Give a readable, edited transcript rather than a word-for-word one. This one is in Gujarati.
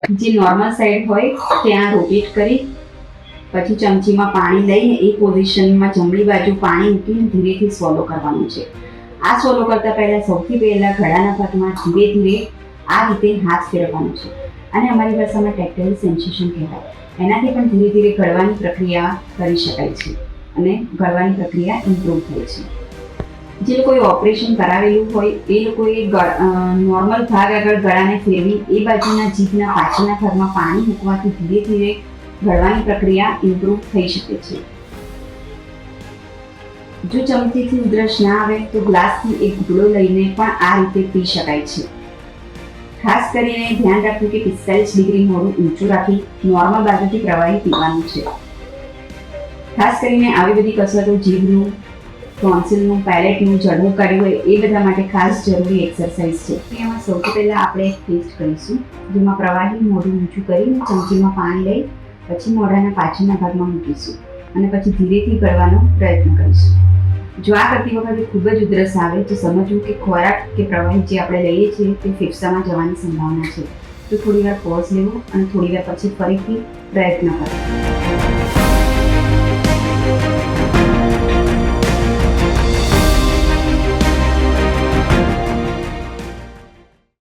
જે નોર્મલ સાઈડ હોય ત્યાં રોટેટ કરી પછી ચમચીમાં પાણી લઈને એ પોઝિશનમાં જમણી બાજુ પાણી મૂકીને ધીરેથી સ્વોલો કરવાનું છે. આ સ્વોલો કરતાં પહેલાં સૌથી પહેલાં ગળાના ભાગમાં ધીરે ધીરે આ રીતે હાથ ફેરવવાનો છે અને અમારી ભાષામાં ટેક્ટાઇલ સેન્સેશન કહેવાય. એનાથી પણ ધીરે ધીરે ગળવાની પ્રક્રિયા કરી શકાય છે અને ગળવાની પ્રક્રિયા ઇમ્પ્રૂવ થાય છે. જે લોકોએ ઓપરેશન કરાવેલું હોય એ લોકોએ નોર્મલ ભાગ આગળ ગળાને ફેરવી એ બાજુના જીભના પાછળના ભાગમાં પાણી મૂકવાથી ધીરે ધીરે ગળવાની પ્રક્રિયા ઇમ્પ્રૂવ થઈ શકે છે. જો ચમચીથી ઉધરસ ના આવે તો ગ્લાસથી એક ઘૂંટડો લઈને પણ આ રીતે પી શકાય છે. ખાસ કરીને ધ્યાન રાખવું કે 45 ડિગ્રી મોઢું ઊંચું રાખી નોર્મલ બાજુથી પ્રવાહી પીવાનું છે. ખાસ કરીને આવી બધી કસરતો જીભનું, ટોન્સિલનું, પેલેટનું, જડવું કાઢ્યું હોય એ બધા માટે ખાસ જરૂરી એક્સરસાઇઝ છે. એમાં સૌથી પહેલાં આપણે એક ટેસ્ટ કરીશું જેમાં પ્રવાહી મોઢું ઊંચું કરીને ચમચીમાં પાણી લઈ પછી મોઢાના પાછળના ભાગમાં મૂકીશું અને પછી ધીરેથી ગળવાનો પ્રયત્ન કરીશું. જો આ કરતી વખતે ખૂબ જ ઉધરસ આવે તો સમજવું કે ખોરાક કે પ્રવાહી જે આપણે લઈએ છીએ તે ફેફસામાં જવાની સંભાવના છે. તો થોડી વાર પોઝ લેવો અને થોડી વાર પછી ફરીથી પ્રયત્ન કરવો.